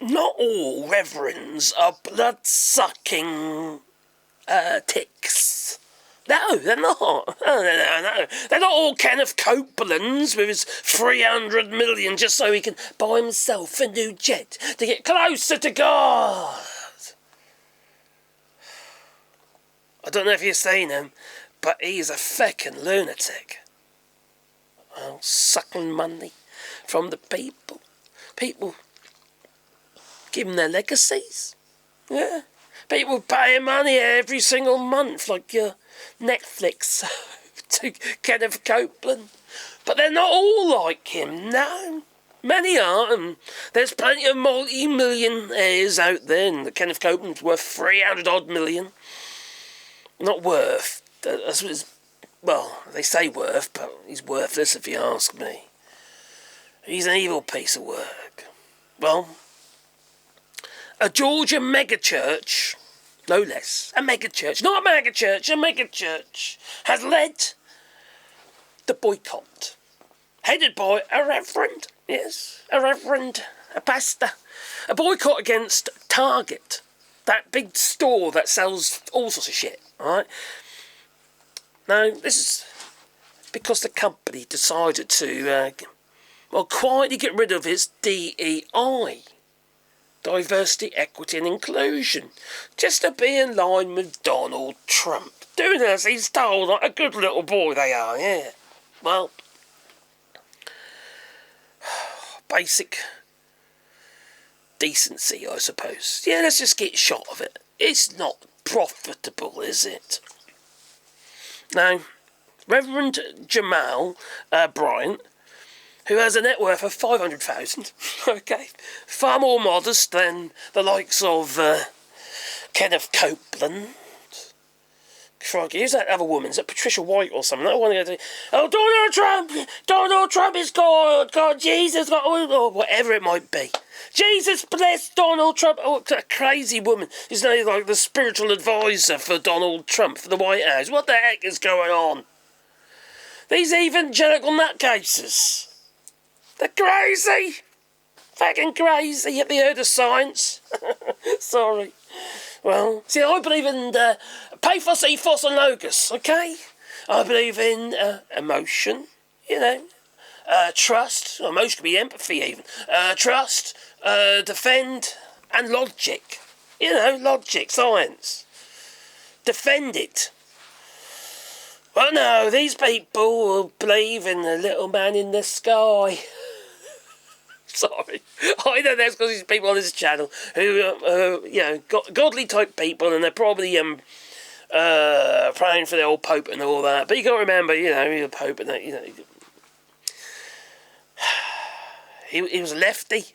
not all reverends are blood-sucking ticks. No, they're not. No. They're not all Kenneth Copelands with his 300 million just so he can buy himself a new jet to get closer to God. I don't know if you've seen him, but he's a feckin' lunatic. Well, sucking money from the people. People give him their legacies. Yeah. People pay him money every single month, like your Netflix to Kenneth Copeland. But they're not all like him, no. Many aren't, and there's plenty of multi-millionaires out there, and Kenneth Copeland's worth 300-odd million. Not worth. That's what well, they say worth, but he's worthless if you ask me. He's an evil piece of work. Well, a Georgia megachurch, no less, a megachurch, not a megachurch, a megachurch, has led the boycott, headed by a reverend, yes, a pastor, a boycott against Target, that big store that sells all sorts of shit, all right? Now, this is because the company decided to, quietly get rid of its DEI, diversity, equity and inclusion, just to be in line with Donald Trump. Doing as he's told, like a good little boy they are, yeah. Well, basic decency, I suppose. Yeah, let's just get shot of it. It's not profitable, is it? Now, Reverend Jamal Bryant, who has a net worth of 500,000, okay, far more modest than the likes of Kenneth Copeland. Crikey, who's that other woman? Is that Patricia White or something? I want to go to, Donald Trump is God, Jesus, God, or whatever it might be. Jesus bless Donald Trump. Oh, a crazy woman. She's now like the spiritual advisor for Donald Trump, for the White House. What the heck is going on? These evangelical nutcases. They're crazy. Fucking crazy. Have you heard of science? Sorry. Well, see, I believe in pathos, ethos and logos, okay? I believe in emotion, trust. Emotion could be empathy even. Trust, defend and logic. Logic, science. Defend it. Well, no, these people will believe in the little man in the sky. Sorry. I know that's because there's people on this channel who, godly type people, and they're probably praying for the old Pope and all that. But you got to remember, the Pope and that, he was a lefty.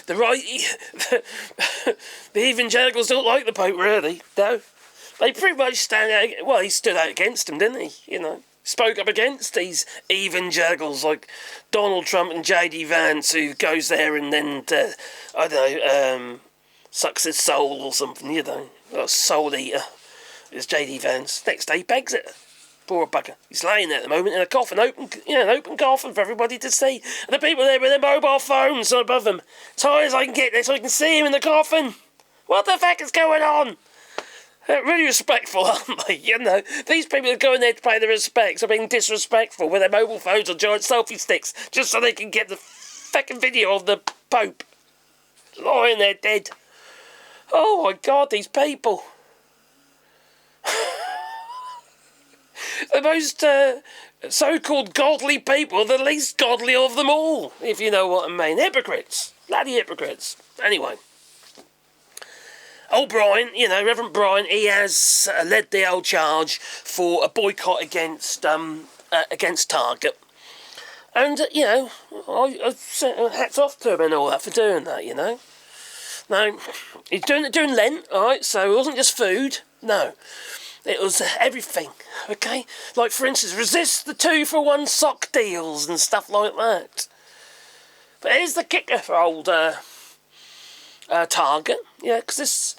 The evangelicals don't like the Pope, really, no. They pretty much stand out. Well, he stood out against them, didn't he? Spoke up against these evangelicals like Donald Trump and J.D. Vance, who goes there and then, sucks his soul or something, a soul eater is J.D. Vance. Next day, he begs it. Poor bugger. He's laying there at the moment in a coffin, an open coffin for everybody to see. And the people there with their mobile phones above them. As high as I can get there so I can see him in the coffin. What the fuck is going on? They're really respectful, aren't they? These people are going there to pay their respects are being disrespectful with their mobile phones or giant selfie sticks just so they can get the fucking video of the Pope lying there dead. Oh my God, these people. The most so-called godly people, the least godly of them all, if you know what I mean. Hypocrites. Bloody hypocrites. Anyway. Old Brian, Reverend Brian, he has led the old charge for a boycott against Target. And, I hats off to him and all that for doing that, Now, he's doing Lent, alright, so it wasn't just food, no. It was everything, okay? Like, for instance, resist the 2-for-1 sock deals and stuff like that. But here's the kicker for old Target, because this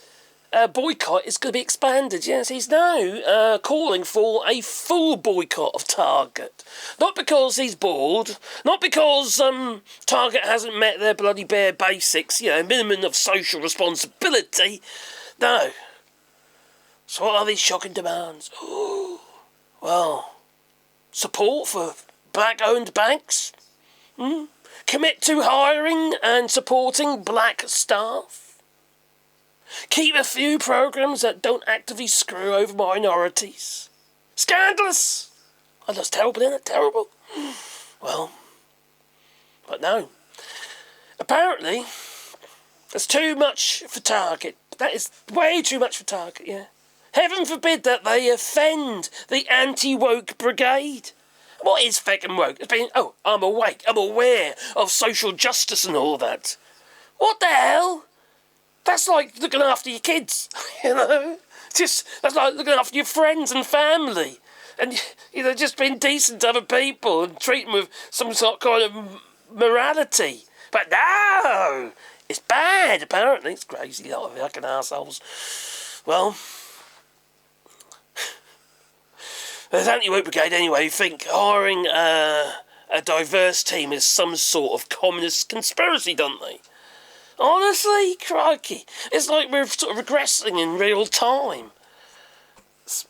boycott is going to be expanded. Yes, he's now calling for a full boycott of Target. Not because he's bored, not because Target hasn't met their bloody bare basics, minimum of social responsibility. No. So what are these shocking demands? Well, support for black-owned banks. Commit to hiring and supporting black staff. Keep a few programs that don't actively screw over minorities. Scandalous! Oh, that's terrible, isn't it? Terrible. Well, but no. Apparently, that's too much for Target. That is way too much for Target, yeah. Heaven forbid that they offend the anti-woke brigade. What is feckin' woke? It's been, I'm awake, I'm aware of social justice and all that. What the hell? That's like looking after your kids, That's like looking after your friends and family. And, just being decent to other people and treat them with some sort of kind of morality. But no! It's bad, apparently. It's crazy, lot of fucking assholes. Well, there's anti-woke brigade anyway who think hiring a diverse team is some sort of communist conspiracy, don't they? Honestly, crikey. It's like we're sort of regressing in real time.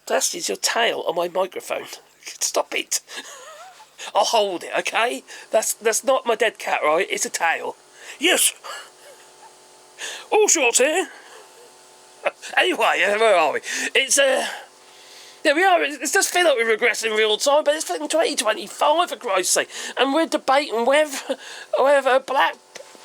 That is your tail on my microphone. Stop it. I'll hold it, okay? That's not my dead cat, right? It's a tail. Yes. All sorts here. Anyway, where are we? There we are. It does feel like we regress in real time, but it's fucking 2025 for Christ's sake, and we're debating whether black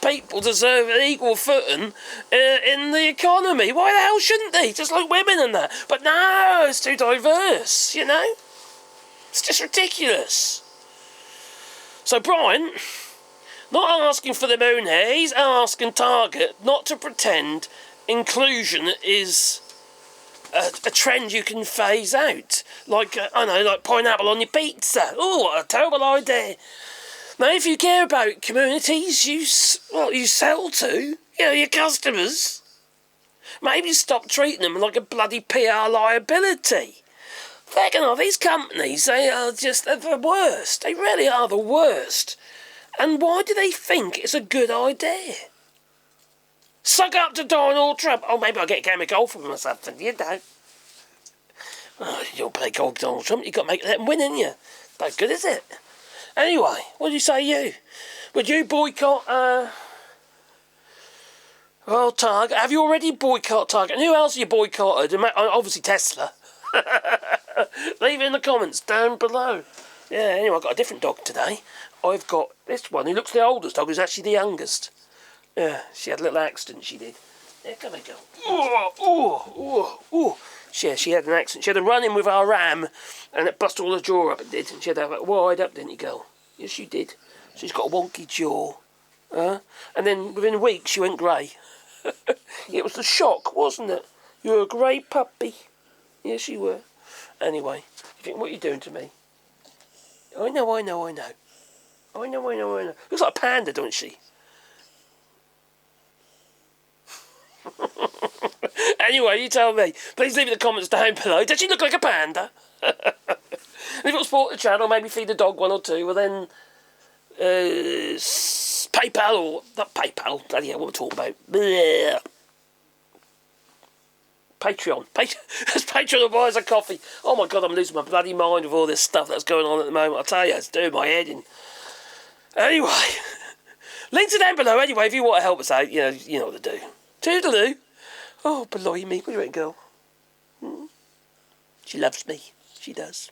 people deserve an equal footing in the economy. Why the hell shouldn't they? Just like women and that. But no, it's too diverse. It's just ridiculous. So Brian, not asking for the moon here. He's asking Target not to pretend inclusion is a trend you can phase out, like pineapple on your pizza. Oh, what a terrible idea! Now, if you care about communities you sell to, your customers, maybe stop treating them like a bloody PR liability. These companies, they are just the worst. They really are the worst. And why do they think it's a good idea? Suck up to Donald Trump. Oh, maybe I'll get a game of golf with him or something. You don't. Oh, you don't play golf with Donald Trump. You've got to let him win, ain't you? No good, is it? Anyway, what do you say, you? Would you boycott, Target? Have you already boycotted Target? And who else have you boycotted? Obviously Tesla. Leave it in the comments down below. Yeah, anyway, I've got a different dog today. I've got this one who looks the oldest dog, who's actually the youngest. Yeah, she had a little accident, she did. There, come and go. She had an accident. She had a run-in with our ram, and it busted all her jaw up, it did. And she had to have it wide up, didn't you, girl? Yes, she did. She's got a wonky jaw. And then within a week, she went grey. It was the shock, wasn't it? You were a grey puppy. Yes, you were. Anyway, you think, what are you doing to me? I know. Looks like a panda, don't she? Anyway, you tell me. Please leave in the comments down below. Does she look like a panda? And if you want to support the channel, maybe feed the dog one or two, well then PayPal or not PayPal. Bloody hell, what am I talking about? Blech. Patreon. That's Patreon that buys a coffee. Oh my God, I'm losing my bloody mind with all this stuff that's going on at the moment. I'll tell you, it's doing my head in. Anyway, links are down below. Anyway, if you want to help us out, you know what to do. Toodaloo. Oh, blimey, what do you reckon, girl? She loves me. She does.